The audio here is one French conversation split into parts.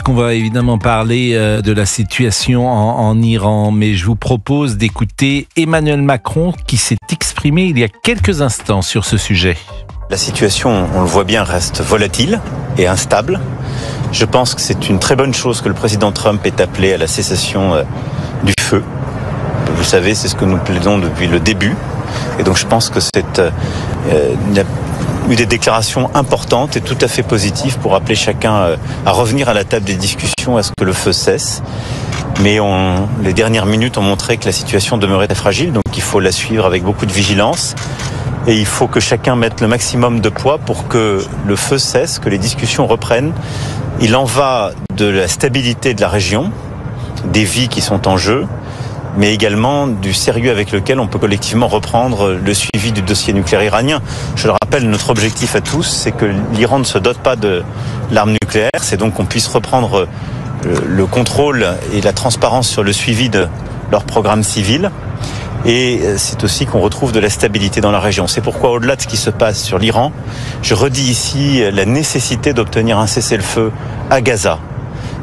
qu'on va évidemment parler de la situation en Iran, mais je vous propose d'écouter Emmanuel Macron qui s'est exprimé il y a quelques instants sur ce sujet. La situation, on le voit bien, reste volatile et instable. Je pense que c'est une très bonne chose que le président Trump ait appelé à la cessation du feu. Vous le savez, c'est ce que nous plaidons depuis le début. Et donc je pense que il y a eu des déclarations importantes et tout à fait positives pour appeler chacun à revenir à la table des discussions, à ce que le feu cesse. Mais les dernières minutes ont montré que la situation demeurait très fragile, donc il faut la suivre avec beaucoup de vigilance. Et il faut que chacun mette le maximum de poids pour que le feu cesse, que les discussions reprennent. Il en va de la stabilité de la région, des vies qui sont en jeu, mais également du sérieux avec lequel on peut collectivement reprendre le suivi du dossier nucléaire iranien. Je le rappelle, notre objectif à tous, c'est que l'Iran ne se dote pas de l'arme nucléaire, c'est donc qu'on puisse reprendre le contrôle et la transparence sur le suivi de leur programme civil. Et c'est aussi qu'on retrouve de la stabilité dans la région. C'est pourquoi, au-delà de ce qui se passe sur l'Iran, je redis ici la nécessité d'obtenir un cessez-le-feu à Gaza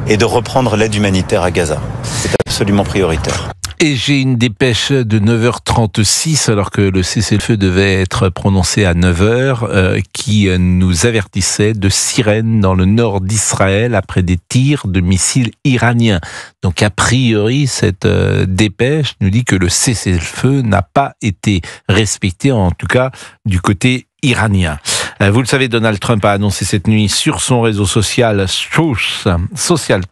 et de reprendre l'aide humanitaire à Gaza. C'est absolument prioritaire. Et j'ai une dépêche de 9h36, alors que le cessez-le-feu devait être prononcé à 9h, qui nous avertissait de sirènes dans le nord d'Israël après des tirs de missiles iraniens. Donc a priori, cette dépêche nous dit que le cessez-le-feu n'a pas été respecté, en tout cas du côté iranien. Vous le savez, Donald Trump a annoncé cette nuit sur son réseau social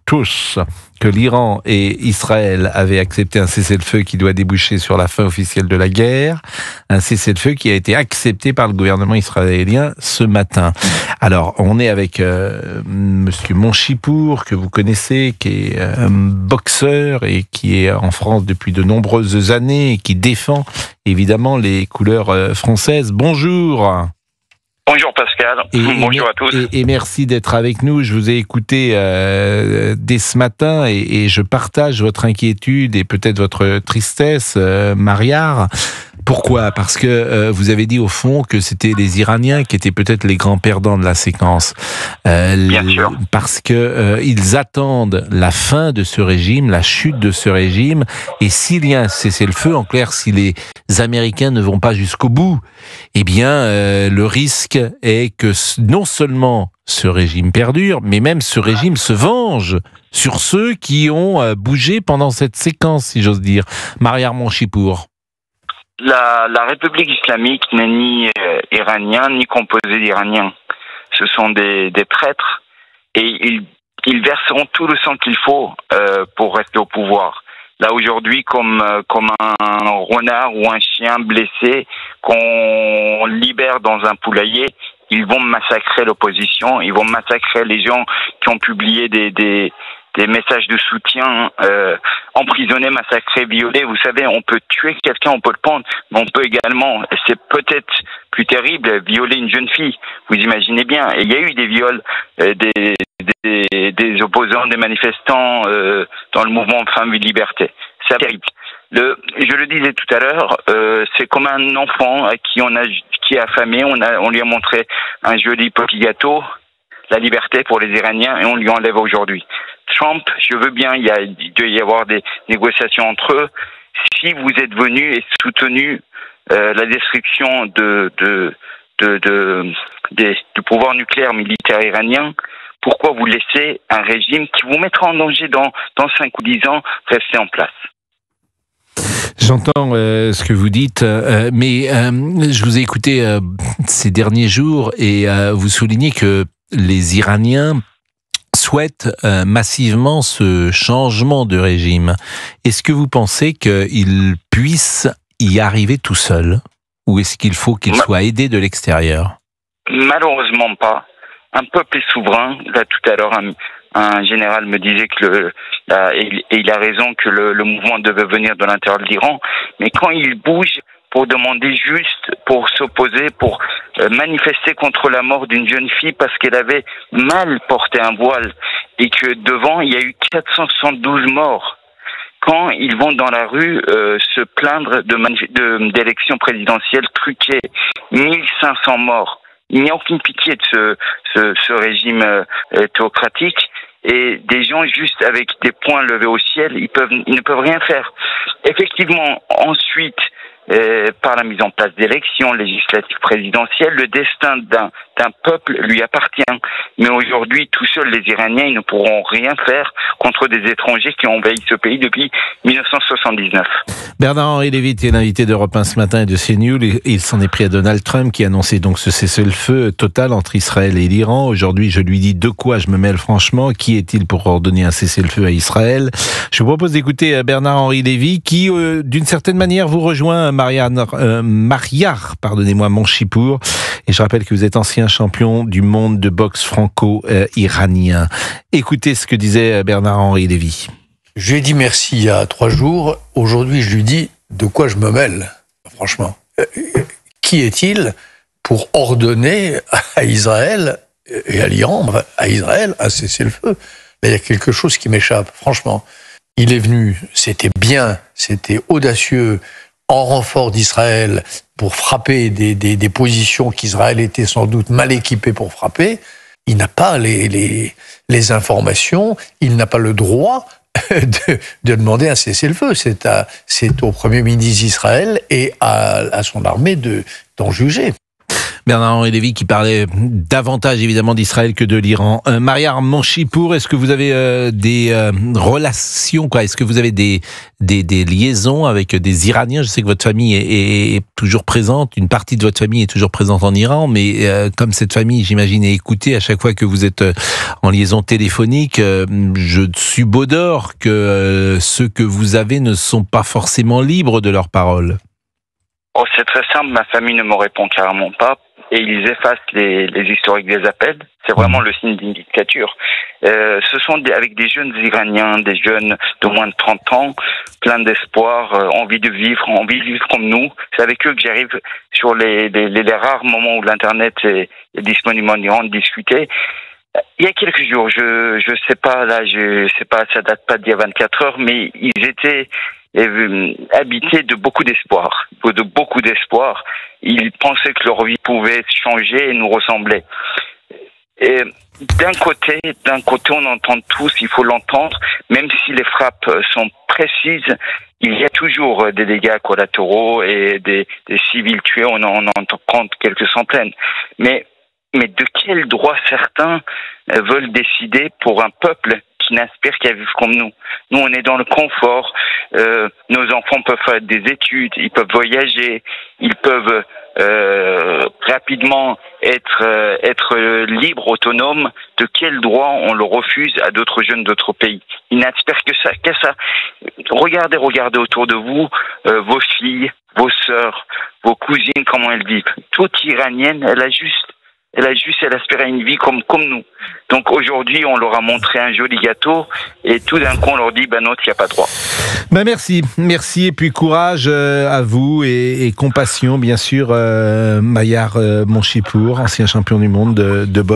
Truth que l'Iran et Israël avaient accepté un cessez-le-feu qui doit déboucher sur la fin officielle de la guerre. Un cessez-le-feu qui a été accepté par le gouvernement israélien ce matin. Alors, on est avec Monsieur Monchipour, que vous connaissez, qui est boxeur et qui est en France depuis de nombreuses années et qui défend évidemment les couleurs françaises. Bonjour. Bonjour Pascal, bonjour à tous. Et merci d'être avec nous. Je vous ai écouté dès ce matin et je partage votre inquiétude et peut-être votre tristesse, Mariar. Pourquoi ? Parce que vous avez dit au fond que c'était les Iraniens qui étaient peut-être les grands perdants de la séquence. Bien sûr. Parce que ils attendent la fin de ce régime, la chute de ce régime. Et s'il y a un cessez-le-feu, en clair, si les Américains ne vont pas jusqu'au bout, eh bien, le risque est que non seulement ce régime perdure, mais même ce régime se venge sur ceux qui ont bougé pendant cette séquence, si j'ose dire. Mariar Monchipour. La République islamique n'est ni iranien ni composée d'Iraniens. Ce sont des traîtres et ils verseront tout le sang qu'il faut pour rester au pouvoir. Là aujourd'hui, comme un renard ou un chien blessé qu'on libère dans un poulailler, ils vont massacrer l'opposition, ils vont massacrer les gens qui ont publié des messages de soutien, emprisonner, massacrer, violer. Vous savez, on peut tuer quelqu'un, on peut le pendre, mais on peut également, et c'est peut-être plus terrible, violer une jeune fille. Vous imaginez bien. Et il y a eu des viols des opposants, des manifestants dans le mouvement Femmes et Liberté. C'est terrible. Je le disais tout à l'heure, c'est comme un enfant qui est affamé. On lui a montré un joli petit gâteau, la liberté pour les Iraniens, et on lui enlève aujourd'hui. Trump, je veux bien, il doit y avoir des négociations entre eux. Si vous êtes venu et soutenu la destruction du pouvoir nucléaire militaire iranien, pourquoi vous laissez un régime qui vous mettra en danger dans 5 ou 10 ans rester en place? J'entends ce que vous dites, mais je vous ai écouté ces derniers jours et vous soulignez que les Iraniens souhaitent massivement ce changement de régime. Est-ce que vous pensez qu'ils puissent y arriver tout seuls ? Ou est-ce qu'il faut qu'ils soient aidés de l'extérieur ? Malheureusement pas. Un peuple est souverain. Là, tout à l'heure, un général me disait et il a raison, que le mouvement devait venir de l'intérieur de l'Iran. Mais quand il bouge pour demander juste, pour s'opposer, pour manifester contre la mort d'une jeune fille parce qu'elle avait mal porté un voile et que devant, il y a eu 472 morts. Quand ils vont dans la rue se plaindre d'élections présidentielles truquées, 1500 morts. Il n'y a aucune pitié de ce régime théocratique. et des gens juste avec des poings levés au ciel, ils ne peuvent rien faire. Effectivement, ensuite, par la mise en place d'élections législatives présidentielles, le destin d'un peuple lui appartient. Mais aujourd'hui, tout seuls, les Iraniens, ils ne pourront rien faire contre des étrangers qui ont envahi ce pays depuis 1979. Bernard-Henri Lévy est l'invité d'Europe 1 ce matin et de CNews. Il s'en est pris à Donald Trump qui a annoncé donc ce cessez-le-feu total entre Israël et l'Iran. Aujourd'hui, je lui dis de quoi je me mêle franchement. Qui est-il pour ordonner un cessez-le-feu à Israël? Je vous propose d'écouter Bernard-Henri Lévy qui, d'une certaine manière, vous rejoint Mariar, pardonnez-moi, Monchipour. Et je rappelle que vous êtes ancien champion du monde de boxe franco-iranien. Écoutez ce que disait Bernard-Henri Lévy. Je lui ai dit merci il y a 3 jours. Aujourd'hui, je lui dis de quoi je me mêle, franchement. Qui est-il pour ordonner à Israël et à l'Iran, à Israël, un cessez-le-feu? Là, il y a quelque chose qui m'échappe, franchement. Il est venu, c'était bien, c'était audacieux, en renfort d'Israël pour frapper des positions qu'Israël était sans doute mal équipé pour frapper. Il n'a pas les informations, il n'a pas le droit de demander un cessez-le-feu. C'est au Premier ministre d'Israël et à son armée d'en juger. Bernard-Henri Lévy qui parlait davantage évidemment d'Israël que de l'Iran. Mariar Monchipour, est-ce que vous avez des relations, est-ce que vous avez des liaisons avec des Iraniens? Je sais que votre famille est toujours présente, une partie de votre famille est toujours présente en Iran, mais comme cette famille, j'imagine, est écoutée à chaque fois que vous êtes en liaison téléphonique, je subodore que ceux que vous avez ne sont pas forcément libres de leurs paroles. Oh, c'est très simple, ma famille ne me répond carrément pas et ils effacent les historiques des appels. C'est vraiment le signe d'une dictature. Ce sont avec des jeunes Iraniens, des jeunes de moins de 30 ans, plein d'espoir, envie de vivre comme nous. C'est avec eux que j'arrive sur les rares moments où l'Internet est disponible en Iran de discuter. Il y a quelques jours, je sais pas, ça date pas d'il y a 24 heures, mais ils étaient habités de beaucoup d'espoir. Ils pensaient que leur vie pouvait changer et nous ressembler. Et d'un côté, on entend tous, il faut l'entendre, même si les frappes sont précises, il y a toujours des dégâts collatéraux et des civils tués, on en compte quelques centaines. Mais de quel droit certains veulent décider pour un peuple qui n'aspire qu'à vivre comme nous? Nous, on est dans le confort. Nos enfants peuvent faire des études, ils peuvent voyager, ils peuvent rapidement être libres, autonomes. De quel droit on le refuse à d'autres jeunes d'autres pays? Ils n'aspirent qu'à ça. Regardez autour de vous, vos filles, vos sœurs, vos cousines, comment elles vivent. Toute Iranienne, elle aspire à une vie comme nous. Donc aujourd'hui, on leur a montré un joli gâteau et tout d'un coup, on leur dit, non, tu n'y as pas droit. Merci et puis courage à vous et compassion, bien sûr, Mariar Monchipour, ancien champion du monde de boxe.